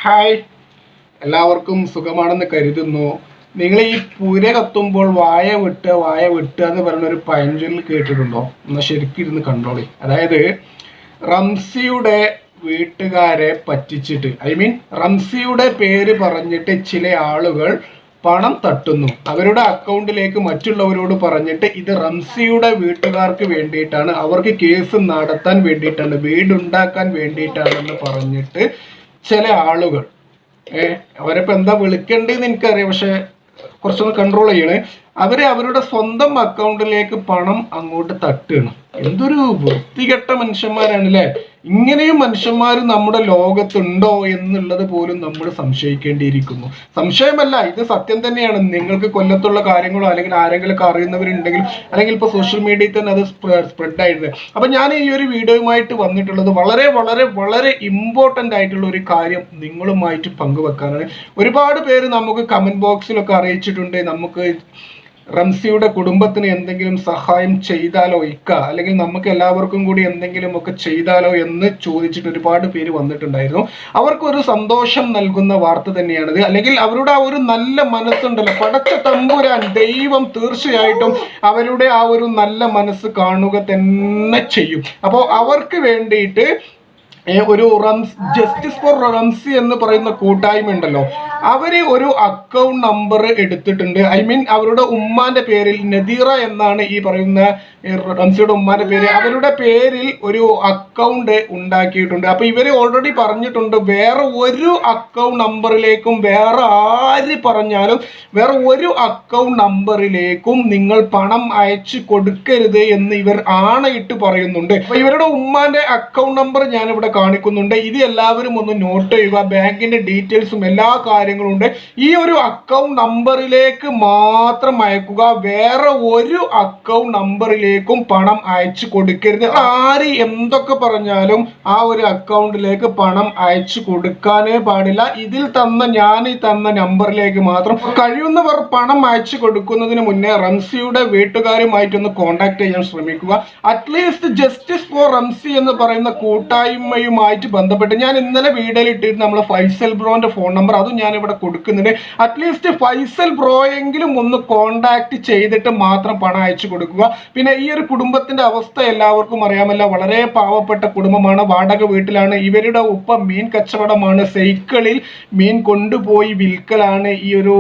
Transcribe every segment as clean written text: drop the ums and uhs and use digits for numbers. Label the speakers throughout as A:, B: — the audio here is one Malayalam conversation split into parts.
A: ഹായ്, എല്ലാവർക്കും സുഖമാണെന്ന് കരുതുന്നു. നിങ്ങൾ ഈ പുര കത്തുമ്പോൾ വായ വിട്ട് എന്ന് പറയുന്ന ഒരു പഴഞ്ചൊല്ല് കേട്ടിട്ടുണ്ടോ? എന്നാൽ ശരിക്കും ഇരുന്ന് കണ്ടോളി. അതായത് റംസിയുടെ വീട്ടുകാരെ പറ്റിച്ചിട്ട്, റംസിയുടെ പേര് പറഞ്ഞിട്ട് ചില ആളുകൾ പണം തട്ടുന്നു. അവരുടെ അക്കൗണ്ടിലേക്ക് മറ്റുള്ളവരോട് പറഞ്ഞിട്ട് ഇത് റംസിയുടെ വീട്ടുകാർക്ക് വേണ്ടിയിട്ടാണ്, അവർക്ക് കേസ് നടത്താൻ വേണ്ടിയിട്ടാണ്, വീടുണ്ടാക്കാൻ വേണ്ടിയിട്ടാണെന്ന് പറഞ്ഞിട്ട് ചില ആളുകൾ അവരിപ്പോൾ എന്താ വിളിക്കേണ്ടതെന്ന് എനിക്കറിയാം, പക്ഷെ കുറച്ചൊന്ന് കൺട്രോൾ ചെയ്യണേ. അവരുടെ സ്വന്തം അക്കൗണ്ടിലേക്ക് പണം അങ്ങോട്ട് തട്ടുകയാണ്. എന്തൊരു വൃത്തികെട്ട മനുഷ്യന്മാരാണ് അല്ലേ? ഇങ്ങനെയും മനുഷ്യന്മാർ നമ്മുടെ ലോകത്തുണ്ടോ എന്നുള്ളത് പോലും നമ്മൾ സംശയിക്കേണ്ടിയിരിക്കുന്നു. സംശയമല്ല, ഇത് സത്യം തന്നെയാണ്. നിങ്ങൾക്ക് കൊല്ലത്തുള്ള കാര്യങ്ങളോ അല്ലെങ്കിൽ ആരെങ്കിലും അറിയുന്നവരുണ്ടെങ്കിൽ, അല്ലെങ്കിൽ ഇപ്പോൾ സോഷ്യൽ മീഡിയയിൽ തന്നെ അത് സ്പ്രെഡ് ആയിരുന്നു. അപ്പം ഞാൻ ഈ ഒരു വീഡിയോയുമായിട്ട് വന്നിട്ടുള്ളത് വളരെ വളരെ വളരെ ഇമ്പോർട്ടൻ്റ് ആയിട്ടുള്ള ഒരു കാര്യം നിങ്ങളുമായിട്ട് പങ്കുവെക്കാനാണ്. ഒരുപാട് പേര് നമുക്ക് കമന്റ് ബോക്സിലൊക്കെ അറിയിച്ചിട്ടുണ്ട്, നമുക്ക് റംസിയുടെ കുടുംബത്തിന് എന്തെങ്കിലും സഹായം ചെയ്താലോ അല്ലെങ്കിൽ നമുക്ക് എല്ലാവർക്കും കൂടി എന്തെങ്കിലും ഒക്കെ ചെയ്താലോ എന്ന് ചോദിച്ചിട്ട് ഒരുപാട് പേര് വന്നിട്ടുണ്ടായിരുന്നു. അവർക്കൊരു സന്തോഷം നൽകുന്ന വാർത്ത തന്നെയാണിത്. അല്ലെങ്കിൽ അവരുടെ ആ ഒരു നല്ല മനസ്സുണ്ടല്ലോ, പടച്ച തമ്പുരാൻ ദൈവം തീർച്ചയായിട്ടും അവരുടെ ആ ഒരു നല്ല മനസ്സ് കാണുക തന്നെ ചെയ്യും. അപ്പോൾ അവർക്ക് വേണ്ടിയിട്ട് ഒരു ജസ്റ്റിസ് ഫോർ റംസി എന്ന് പറയുന്ന കൂട്ടായ്മ ഉണ്ടല്ലോ, അവര് ഒരു അക്കൗണ്ട് നമ്പർ എടുത്തിട്ടുണ്ട്. അവരുടെ ഉമ്മാന്റെ പേരിൽ, നദീറ എന്നാണ് ഈ പറയുന്ന റംസിയുടെ ഉമ്മാന്റെ പേര്, അവരുടെ പേരിൽ ഒരു അക്കൗണ്ട് ഉണ്ടാക്കിയിട്ടുണ്ട്. അപ്പൊ ഇവര് ഓൾറെഡി പറഞ്ഞിട്ടുണ്ട്, വേറെ ഒരു അക്കൗണ്ട് നമ്പറിലേക്കും, വേറെ ആര് പറഞ്ഞാലും വേറെ ഒരു അക്കൗണ്ട് നമ്പറിലേക്കും നിങ്ങൾ പണം അയച്ചു കൊടുക്കരുത് എന്ന് ഇവർ ആണയിട്ട് പറയുന്നുണ്ട്. അപ്പൊ ഇവരുടെ ഉമ്മാന്റെ അക്കൗണ്ട് നമ്പർ ഞാനിവിടെ കാണിക്കുന്നുണ്ട്. ഇത് എല്ലാവരും ഒന്ന് നോട്ട് ചെയ്യുക. ബാങ്കിന്റെ ഡീറ്റെയിൽസും എല്ലാ കാര്യങ്ങളും ഉണ്ട്. ഈ ഒരു അക്കൗണ്ട് നമ്പറിലേക്ക് മാത്രം അയക്കുക. വേറെ ഒരു അക്കൗണ്ട് നമ്പറിലേക്കും പണം അയച്ചു കൊടുക്കരുത്. ആര് എന്തൊക്കെ പറഞ്ഞാലും ആ ഒരു അക്കൗണ്ടിലേക്ക് പണം അയച്ചു കൊടുക്കാനേ പാടില്ല. ഞാൻ തന്ന നമ്പറിലേക്ക് മാത്രം. കഴിയുന്നവർ പണം അയച്ചു കൊടുക്കുന്നതിന് മുന്നേ റംസിയുടെ വീട്ടുകാരുമായിട്ടൊന്ന് കോണ്ടാക്ട് ചെയ്യാൻ ശ്രമിക്കുക. അറ്റ്ലീസ്റ്റ് ജസ്റ്റിസ് ഫോർ റംസി എന്ന് പറയുന്ന കൂട്ടായ്മയുമായിട്ട് ബന്ധപ്പെട്ട് ഞാൻ ഇന്നലെ വീഡിയോയിൽ ഇട്ടിരുന്ന നമ്മൾ ഫൈസൽ ബ്രോന്റെ ഫോൺ നമ്പർ, അതും ഞാൻ ഇവിടെ കൊടുക്കുന്നുണ്ട്. അറ്റ്ലീസ്റ്റ് ഫൈസൽ ബ്രോയെങ്കിലും ഒന്ന് കോണ്ടാക്ട് ചെയ്തിട്ട് മാത്രം പണം അയച്ചു കൊടുക്കുക. പിന്നെ ഈ ഒരു കുടുംബത്തിന്റെ അവസ്ഥ എല്ലാവർക്കും അറിയാമല്ലോ. വളരെ പാവപ്പെട്ട കുടുംബമാണ്, വാടക വീട്ടിലാണ്. ഇവരുടെ ഉപ്പ മീൻ കച്ചവടമാണ്, സൈക്കിളിൽ മീൻ കൊണ്ടുപോയി വിൽക്കലാണ് ഈ ഒരു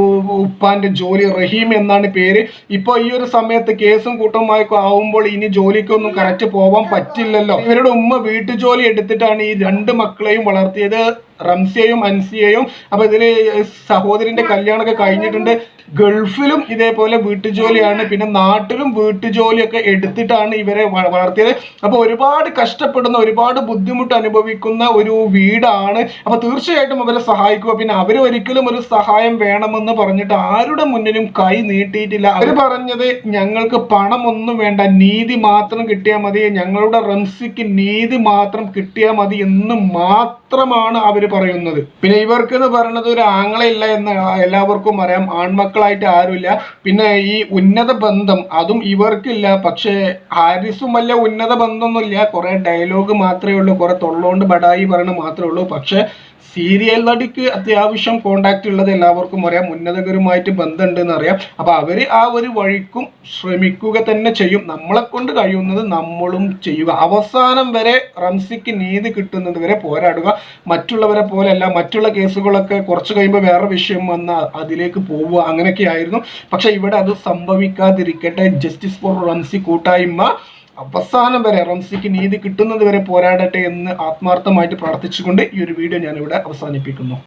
A: ഉപ്പാന്റെ ജോലി. റഹീം എന്നാണ് പേര്. ഇപ്പൊ ഈ ഒരു സമയത്ത് കേസും കൂട്ടമായി ആവുമ്പോൾ ഇനി ജോലിക്കൊന്നും കറക്റ്റ് പോവാൻ പറ്റില്ലല്ലോ. ഇവരുടെ ഉമ്മ വീട്ടുജോലി എടുത്തിട്ടാണ് ഈ രണ്ട് മക്കളെയും വളർത്തിയത്, റംസിയെയും അൻസിയെയും. അപ്പൊ ഇതില് സഹോദരന്റെ കല്യാണമൊക്കെ കഴിഞ്ഞിട്ടുണ്ട്. ഗൾഫിലും ഇതേപോലെ വീട്ടുജോലിയാണ്, പിന്നെ നാട്ടിലും വീട്ടുജോലിയൊക്കെ എടുത്തിട്ടാണ് ഇവരെ വളർത്തിയത്. അപ്പൊ ഒരുപാട് കഷ്ടപ്പെടുന്ന, ഒരുപാട് ബുദ്ധിമുട്ട് അനുഭവിക്കുന്ന ഒരു വീടാണ്. അപ്പൊ തീർച്ചയായിട്ടും അവരെ സഹായിക്കുക. പിന്നെ അവർ ഒരിക്കലും ഒരു സഹായം വേണമെന്ന് പറഞ്ഞിട്ട് ആരുടെ മുന്നിലും കൈ നീട്ടിയിട്ടില്ല. അവർ പറഞ്ഞത് ഞങ്ങൾക്ക് പണമൊന്നും വേണ്ട, നീതി മാത്രം കിട്ടിയാൽ മതി, ഞങ്ങളുടെ റംസിക്ക് നീതി മാത്രം കിട്ടിയാൽ മതി എന്ന് മാത്രമാണ് അവർ പറയുന്നത്. പിന്നെ ഇവർക്ക് എന്ന് പറയുന്നത് ഒരു ആങ്ങളയില്ല എന്ന് എല്ലാവർക്കും അറിയാം. ആൺമക്കളായിട്ട് ആരുമില്ല. പിന്നെ ഈ ഉന്നത ബന്ധം അതും ഇവർക്കില്ല. പക്ഷേ ഹാരിസും വലിയ ഉന്നത ബന്ധമൊന്നുമില്ല, കുറെ ഡയലോഗ് മാത്രമേ ഉള്ളൂ, കുറെ തൊള്ളോണ്ട് ബടായി പറയണ മാത്രമേ ഉള്ളൂ. പക്ഷെ സീരിയൽ നടിക്ക് അത്യാവശ്യം കോണ്ടാക്ട് ഉള്ളത് എല്ലാവർക്കും അറിയാം, ഉന്നതകരുമായിട്ട് ബന്ധമുണ്ട് എന്ന് അറിയാം. അപ്പൊ അവര് ആ ഒരു വഴിക്കും ശ്രമിക്കുക തന്നെ ചെയ്യും. നമ്മളെ കൊണ്ട് കഴിയുന്നത് നമ്മളും ചെയ്യുക. അവസാനം വരെ റംസിക്ക് നീതി കിട്ടുന്നത് വരെ പോരാടുക. മറ്റുള്ളവരെ പോലെയല്ല, മറ്റുള്ള കേസുകളൊക്കെ കുറച്ച് കഴിയുമ്പോൾ വേറെ വിഷയം വന്ന അതിലേക്ക് പോവുക, അങ്ങനെയൊക്കെ ആയിരുന്നു. പക്ഷെ ഇവിടെ അത് സംഭവിക്കാതിരിക്കട്ടെ. ജസ്റ്റിസ് ഫോർ റംസി കൂട്ടായ്മ അവസാനം വരെ റംസിക്ക് നീതി കിട്ടുന്നത് വരെ പോരാടട്ടെ എന്ന് ആത്മാർത്ഥമായിട്ട് പ്രാർത്ഥിച്ചുകൊണ്ട് ഈ ഒരു വീഡിയോ ഞാനിവിടെ അവസാനിപ്പിക്കുന്നു.